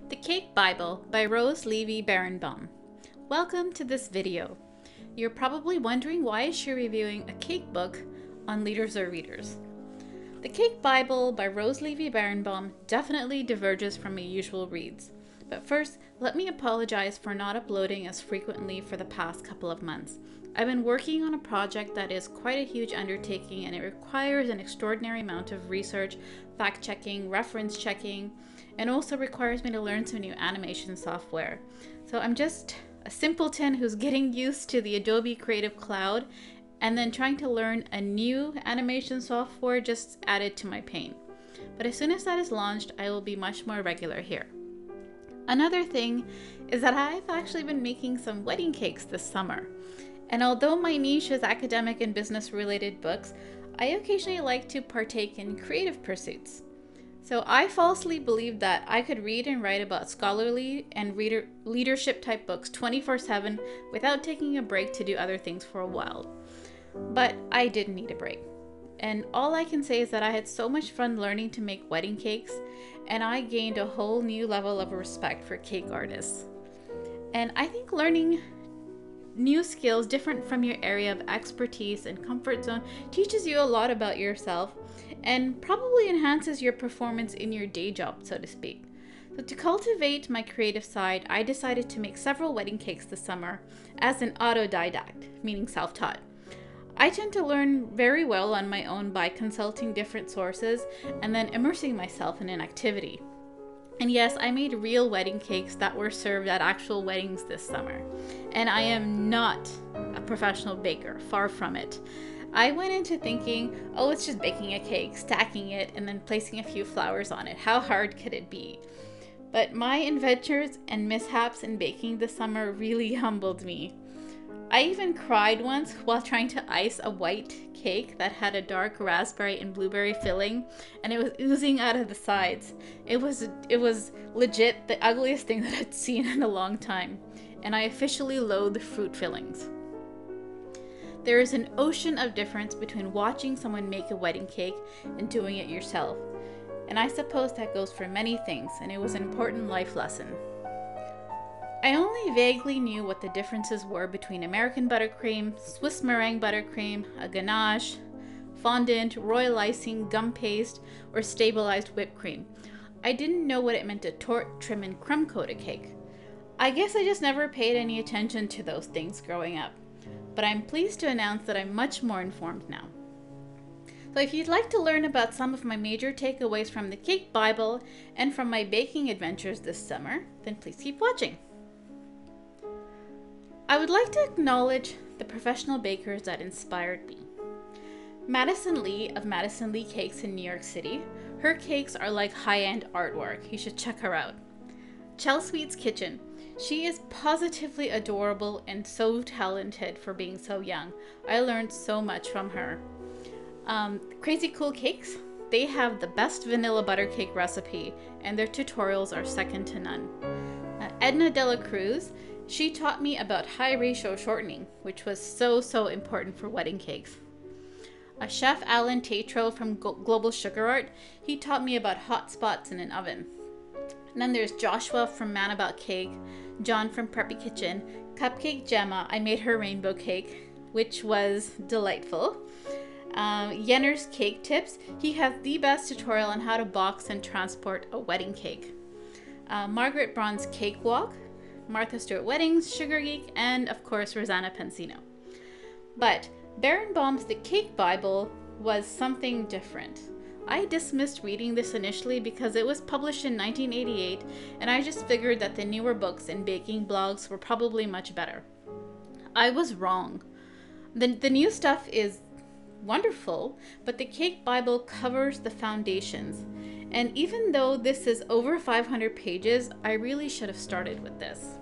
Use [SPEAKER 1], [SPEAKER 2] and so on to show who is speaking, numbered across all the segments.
[SPEAKER 1] The Cake Bible by Rose Levy Beranbaum. Welcome to this video. You're probably wondering why is she reviewing a cake book on Leaders or Readers. The Cake Bible by Rose Levy Beranbaum definitely diverges from my usual reads. But first, let me apologize for not uploading as frequently for the past couple of months. I've been working on a project that is quite a huge undertaking and it requires an extraordinary amount of research, fact-checking, reference checking, and also requires me to learn some new animation software. So I'm just a simpleton who's getting used to the Adobe Creative Cloud and then trying to learn a new animation software just added to my pain. But as soon as that is launched, I will be much more regular here. Another thing is that I've actually been making some wedding cakes this summer. And although my niche is academic and business related books, I occasionally like to partake in creative pursuits. So I falsely believed that I could read and write about scholarly and leadership type books 24/7 without taking a break to do other things for a while. But I did need a break. And all I can say is that I had so much fun learning to make wedding cakes, and I gained a whole new level of respect for cake artists. And I think learning new skills different from your area of expertise and comfort zone teaches you a lot about yourself and probably enhances your performance in your day job, so to speak. So to cultivate my creative side, I decided to make several wedding cakes this summer as an autodidact, meaning self-taught. I tend to learn very well on my own by consulting different sources and then immersing myself in an activity. And yes, I made real wedding cakes that were served at actual weddings this summer. And I am not a professional baker, far from it. I went into thinking, oh, it's just baking a cake, stacking it, and then placing a few flowers on it. How hard could it be? But my adventures and mishaps in baking this summer really humbled me. I even cried once while trying to ice a white cake that had a dark raspberry and blueberry filling, and it was oozing out of the sides. It was legit the ugliest thing that I'd seen in a long time, and I officially loathe fruit fillings. There is an ocean of difference between watching someone make a wedding cake and doing it yourself, and I suppose that goes for many things, and it was an important life lesson. I only vaguely knew what the differences were between American buttercream, Swiss meringue buttercream, a ganache, fondant, royal icing, gum paste, or stabilized whipped cream. I didn't know what it meant to torte, trim, and crumb coat a cake. I guess I just never paid any attention to those things growing up. But I'm pleased to announce that I'm much more informed now. So if you'd like to learn about some of my major takeaways from the Cake Bible and from my baking adventures this summer, then please keep watching. I would like to acknowledge the professional bakers that inspired me. Madison Lee of Madison Lee Cakes in New York City. Her cakes are like high-end artwork. You should check her out. Chell Sweet's Kitchen. She is positively adorable and so talented for being so young. I learned so much from her. Crazy Cool Cakes. They have the best vanilla butter cake recipe and their tutorials are second to none. Edna Dela Cruz. She taught me about high ratio shortening, which was so important for wedding cakes. Chef Alan Tatro from Global Sugar Art, he taught me about hot spots in an oven. And then there's Joshua from Man About Cake, John from Preppy Kitchen, Cupcake Gemma, I made her rainbow cake, which was delightful. Yenner's Cake Tips, he has the best tutorial on how to box and transport a wedding cake. Margaret Braun's Cakewalk, Martha Stewart Weddings, Sugar Geek, and of course Rosanna Pensino. But Beranbaum's The Cake Bible was something different. I dismissed reading this initially because it was published in 1988 and I just figured that the newer books and baking blogs were probably much better. I was wrong. The new stuff is wonderful, but the Cake Bible covers the foundations. And even though this is over 500 pages, I really should have started with this.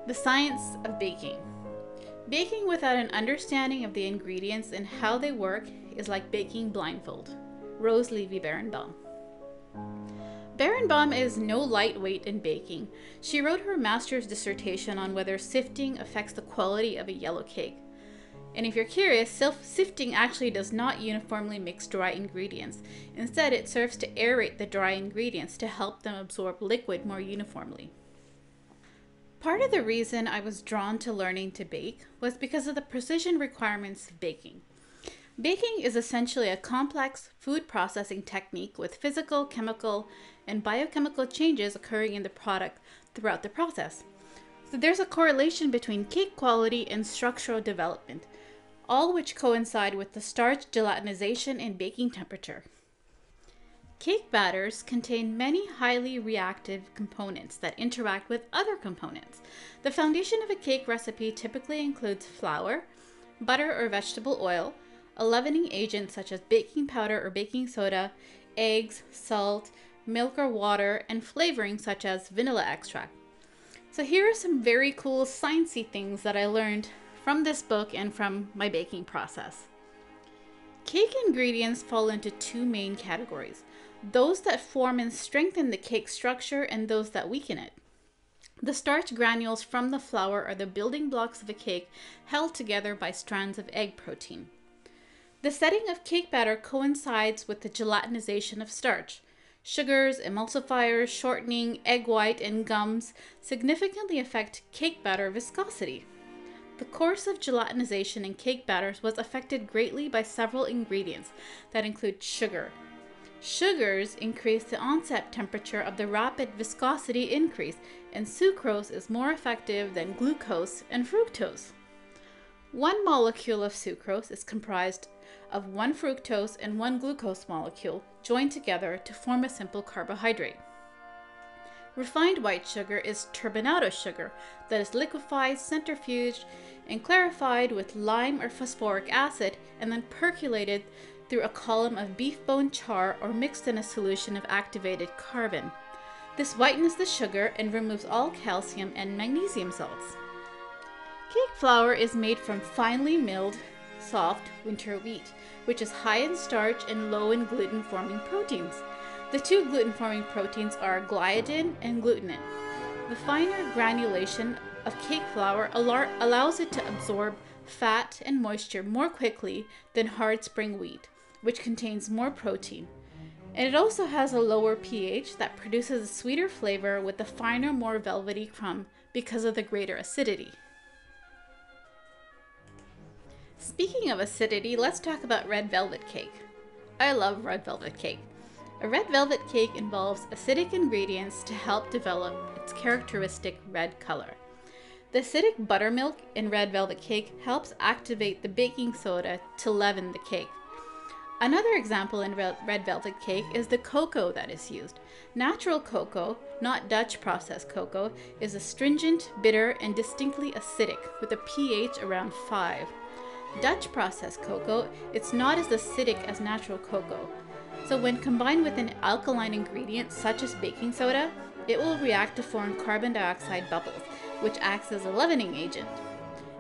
[SPEAKER 1] The Science of Baking. Baking without an understanding of the ingredients and how they work is like baking blindfold. Rose Levy Beranbaum. Beranbaum is no lightweight in baking. She wrote her master's dissertation on whether sifting affects the quality of a yellow cake. And if you're curious, self-sifting actually does not uniformly mix dry ingredients. Instead, it serves to aerate the dry ingredients to help them absorb liquid more uniformly. Part of the reason I was drawn to learning to bake was because of the precision requirements of baking. Baking is essentially a complex food processing technique with physical, chemical, and biochemical changes occurring in the product throughout the process. So there's a correlation between cake quality and structural development, all which coincide with the starch gelatinization and baking temperature. Cake batters contain many highly reactive components that interact with other components. The foundation of a cake recipe typically includes flour, butter or vegetable oil, a leavening agent such as baking powder or baking soda, eggs, salt, milk or water, and flavoring such as vanilla extract. So here are some very cool sciencey things that I learned from this book and from my baking process. Cake ingredients fall into two main categories: those that form and strengthen the cake structure and those that weaken it. The starch granules from the flour are the building blocks of a cake held together by strands of egg protein. The setting of cake batter coincides with the gelatinization of starch. Sugars, emulsifiers, shortening, egg white, and gums significantly affect cake batter viscosity. The course of gelatinization in cake batters was affected greatly by several ingredients that include sugar. Sugars increase the onset temperature of the rapid viscosity increase, and sucrose is more effective than glucose and fructose. One molecule of sucrose is comprised of one fructose and one glucose molecule joined together to form a simple carbohydrate. Refined white sugar is turbinado sugar that is liquefied, centrifuged, and clarified with lime or phosphoric acid and then percolated through a column of beef bone char or mixed in a solution of activated carbon. This whitens the sugar and removes all calcium and magnesium salts. Cake flour is made from finely milled, soft winter wheat, which is high in starch and low in gluten-forming proteins. The two gluten-forming proteins are gliadin and glutenin. The finer granulation of cake flour allows it to absorb fat and moisture more quickly than hard spring wheat, which contains more protein. And it also has a lower pH that produces a sweeter flavor with a finer, more velvety crumb because of the greater acidity. Speaking of acidity, let's talk about red velvet cake. I love red velvet cake. A red velvet cake involves acidic ingredients to help develop its characteristic red color. The acidic buttermilk in red velvet cake helps activate the baking soda to leaven the cake. Another example in red velvet cake is the cocoa that is used. Natural cocoa, not Dutch processed cocoa, is astringent, bitter, and distinctly acidic with a pH around 5. Dutch processed cocoa, it's not as acidic as natural cocoa. So when combined with an alkaline ingredient such as baking soda, it will react to form carbon dioxide bubbles, which acts as a leavening agent.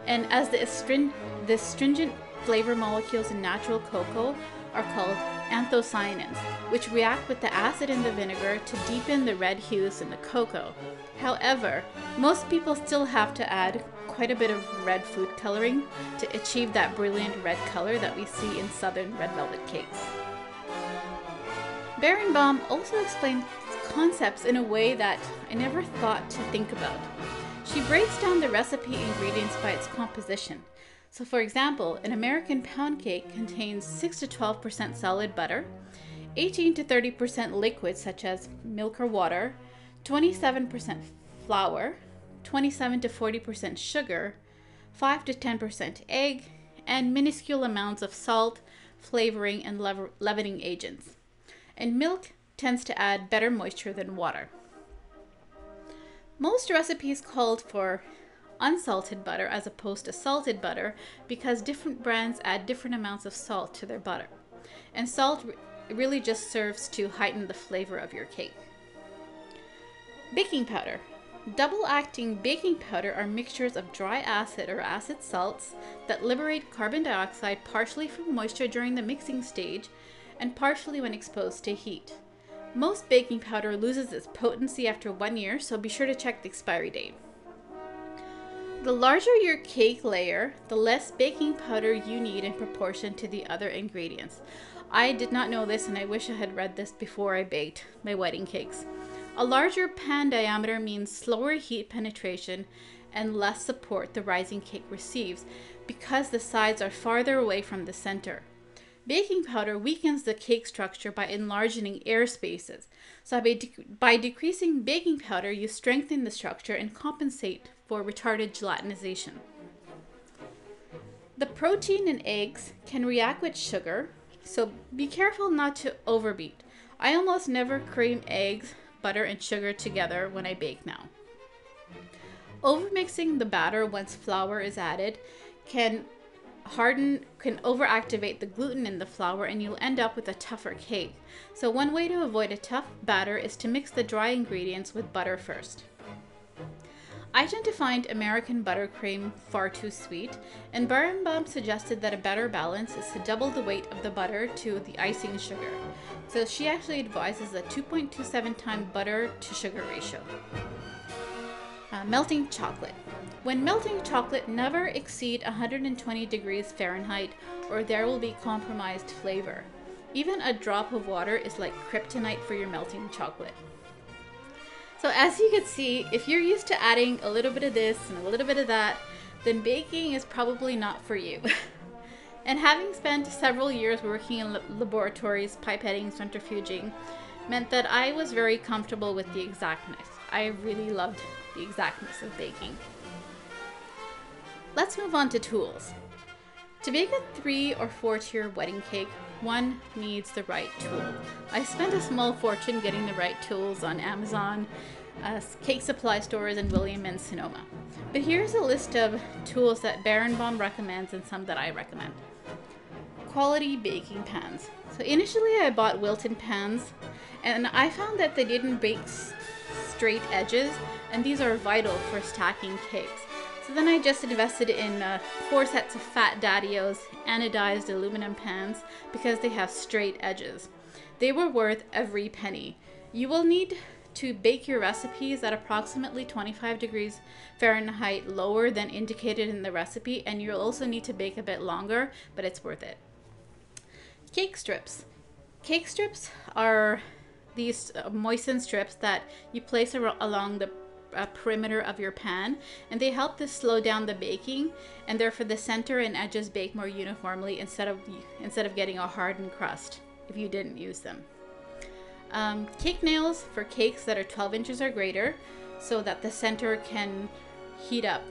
[SPEAKER 1] And as the astringent flavor molecules in natural cocoa are called anthocyanins, which react with the acid in the vinegar to deepen the red hues in the cocoa. However, most people still have to add quite a bit of red food coloring to achieve that brilliant red color that we see in southern red velvet cakes. Beranbaum also explains concepts in a way that I never thought to think about. She breaks down the recipe ingredients by its composition. So for example, an American pound cake contains 6 to 12% solid butter, 18 to 30% liquid such as milk or water, 27% flour, 27 to 40% sugar, 5 to 10% egg, and minuscule amounts of salt, flavoring, and leavening agents. And milk tends to add better moisture than water. Most recipes called for unsalted butter as opposed to salted butter because different brands add different amounts of salt to their butter. And salt really just serves to heighten the flavor of your cake. Baking powder. Double-acting baking powder are mixtures of dry acid or acid salts that liberate carbon dioxide partially from moisture during the mixing stage and partially when exposed to heat. Most baking powder loses its potency after 1 year, so be sure to check the expiry date. The larger your cake layer, the less baking powder you need in proportion to the other ingredients. I did not know this, and I wish I had read this before I baked my wedding cakes. A larger pan diameter means slower heat penetration and less support the rising cake receives because the sides are farther away from the center. Baking powder weakens the cake structure by enlarging air spaces. So by decreasing baking powder, you strengthen the structure and compensate for retarded gelatinization. The protein in eggs can react with sugar, so be careful not to overbeat. I almost never cream eggs, butter, and sugar together when I bake now. Overmixing the batter once flour is added can overactivate the gluten in the flour, and you'll end up with a tougher cake. So one way to avoid a tough batter is to mix the dry ingredients with butter first. I tend to find American buttercream far too sweet, and Beranbaum suggested that a better balance is to double the weight of the butter to the icing sugar. So she actually advises a 2.27 times butter to sugar ratio. Melting chocolate. When melting chocolate, never exceed 120 degrees Fahrenheit or there will be compromised flavor. Even a drop of water is like kryptonite for your melting chocolate. So as you can see, if you're used to adding a little bit of this and a little bit of that, then baking is probably not for you. And having spent several years working in laboratories, pipetting, centrifuging, meant that I was very comfortable with the exactness. I really loved the exactness of baking. Let's move on to tools. To bake a 3 or 4 tier wedding cake, one needs the right tool. I spent a small fortune getting the right tools on Amazon, cake supply stores, and William and Sonoma. But here's a list of tools that Beranbaum recommends and some that I recommend. Quality baking pans. So initially I bought Wilton pans, and I found that they didn't bake straight edges, and these are vital for stacking cakes. So then I just invested in 4 sets of Fat Daddy-O's anodized aluminum pans because they have straight edges. They were worth every penny. You will need to bake your recipes at approximately 25 degrees Fahrenheit lower than indicated in the recipe, and you'll also need to bake a bit longer, but it's worth it. Cake strips. Cake strips are these moistened strips that you place along the perimeter of your pan, and they help to slow down the baking, and therefore the center and edges bake more uniformly instead of getting a hardened crust if you didn't use them. Cake nails for cakes that are 12 inches or greater, so that the center can heat up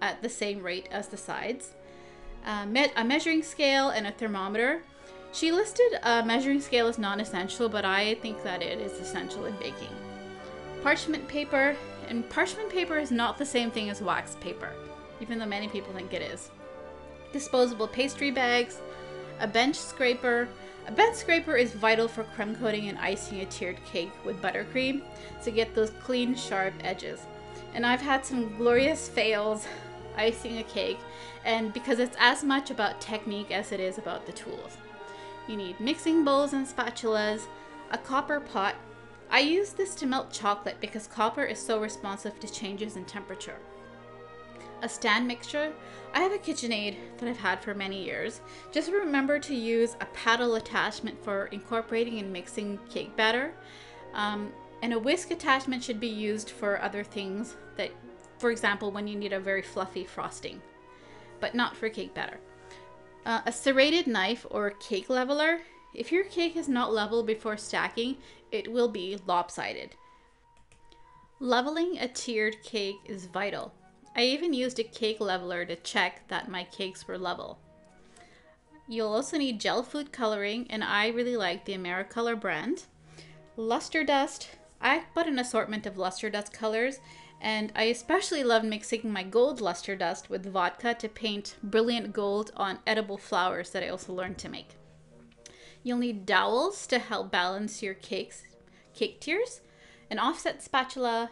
[SPEAKER 1] at the same rate as the sides. A measuring scale and a thermometer. She listed a measuring scale as non-essential, but I think that it is essential in baking. Parchment paper, and parchment paper is not the same thing as wax paper, even though many people think it is. Disposable pastry bags, a bench scraper. A bench scraper is vital for crumb coating and icing a tiered cake with buttercream to get those clean, sharp edges. And I've had some glorious fails icing a cake, and because it's as much about technique as it is about the tools. You need mixing bowls and spatulas, a copper pot. I use this to melt chocolate because copper is so responsive to changes in temperature. A stand mixture. I have a KitchenAid that I've had for many years. Just remember to use a paddle attachment for incorporating and mixing cake batter. And a whisk attachment should be used for other things, that, for example, when you need a very fluffy frosting, but not for cake batter. A serrated knife or cake leveler. If your cake is not level before stacking, it will be lopsided. Leveling a tiered cake is vital. I even used a cake leveler to check that my cakes were level. You'll also need gel food coloring, and I really like the AmeriColor brand. Luster dust. I bought an assortment of luster dust colors, and I especially love mixing my gold luster dust with vodka to paint brilliant gold on edible flowers that I also learned to make. You'll need dowels to help balance your cake tiers, an offset spatula,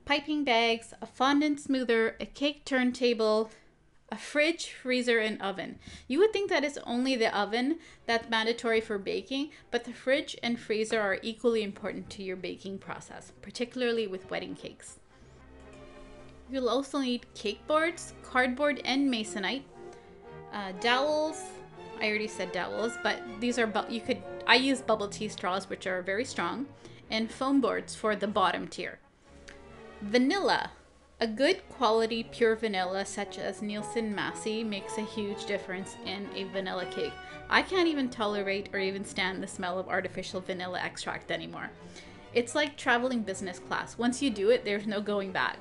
[SPEAKER 1] piping bags, a fondant smoother, a cake turntable, a fridge, freezer, and oven. You would think that it's only the oven that's mandatory for baking, but the fridge and freezer are equally important to your baking process, particularly with wedding cakes. You'll also need cake boards, cardboard and masonite, dowels. I already said dowels, but these are I use bubble tea straws, which are very strong, and foam boards for the bottom tier. Vanilla. A good quality pure vanilla such as Nielsen Massey makes a huge difference in a vanilla cake. I can't even tolerate or even stand the smell of artificial vanilla extract anymore. It's like traveling business class. Once you do it, there's no going back.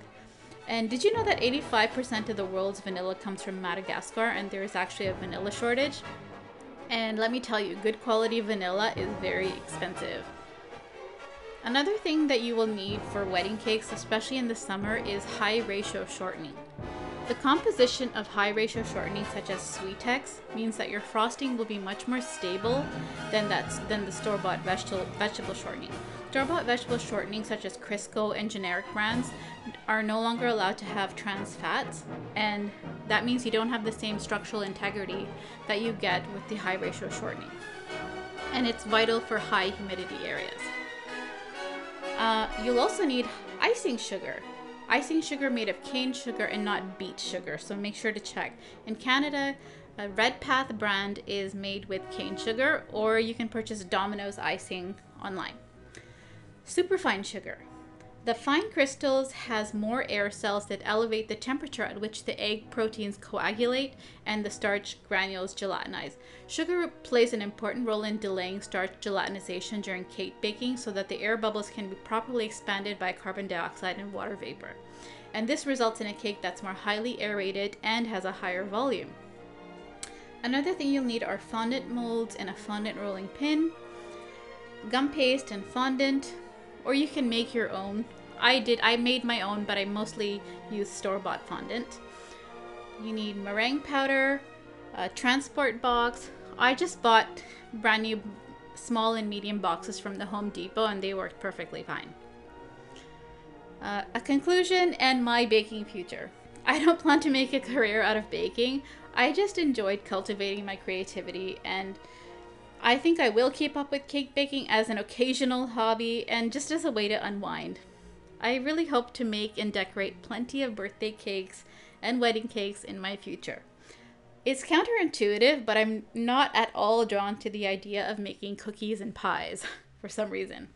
[SPEAKER 1] And did you know that 85% of the world's vanilla comes from Madagascar and there is actually a vanilla shortage? And let me tell you, good quality vanilla is very expensive. Another thing that you will need for wedding cakes, especially in the summer, is high ratio shortening. The composition of high ratio shortening such as Sweetex means that your frosting will be much more stable than the store-bought vegetable shortening. Store-bought vegetable shortening such as Crisco and generic brands are no longer allowed to have trans fats, and that means you don't have the same structural integrity that you get with the high ratio shortening. And it's vital for high humidity areas. You'll also need icing sugar. Icing sugar made of cane sugar and not beet sugar, so make sure to check. In Canada, a Red Path brand is made with cane sugar, or you can purchase Domino's icing online. Superfine sugar. The fine crystals has more air cells that elevate the temperature at which the egg proteins coagulate and the starch granules gelatinize. Sugar plays an important role in delaying starch gelatinization during cake baking so that the air bubbles can be properly expanded by carbon dioxide and water vapor. And this results in a cake that's more highly aerated and has a higher volume. Another thing you'll need are fondant molds and a fondant rolling pin, gum paste and fondant, or you can make your own. I made my own, but I mostly use store-bought fondant. You need meringue powder, a transport box. I just bought brand new small and medium boxes from the Home Depot and they worked perfectly fine. A conclusion and my baking future. I don't plan to make a career out of baking. I just enjoyed cultivating my creativity, and I think I will keep up with cake baking as an occasional hobby and just as a way to unwind. I really hope to make and decorate plenty of birthday cakes and wedding cakes in my future. It's counterintuitive, but I'm not at all drawn to the idea of making cookies and pies for some reason.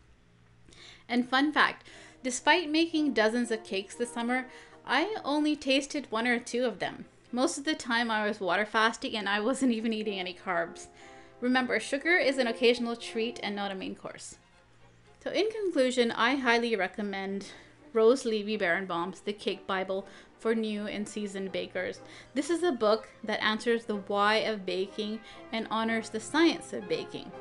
[SPEAKER 1] And fun fact, despite making dozens of cakes this summer, I only tasted 1 or 2 of them. Most of the time I was water fasting and I wasn't even eating any carbs. Remember, sugar is an occasional treat and not a main course. So in conclusion, I highly recommend Rose Levy Beranbaum's The Cake Bible for new and seasoned bakers. This is a book that answers the why of baking and honors the science of baking.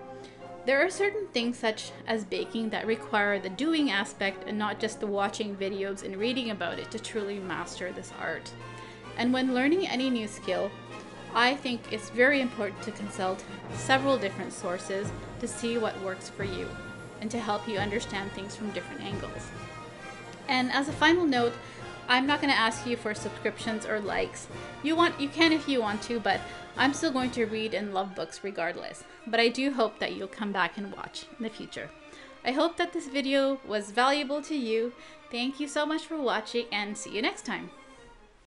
[SPEAKER 1] There are certain things such as baking that require the doing aspect and not just the watching videos and reading about it to truly master this art. And when learning any new skill, I think it's very important to consult several different sources to see what works for you and to help you understand things from different angles. And as a final note, I'm not going to ask you for subscriptions or likes. You can if you want to, but I'm still going to read and love books regardless. But I do hope that you'll come back and watch in the future. I hope that this video was valuable to you. Thank you so much for watching and see you next time.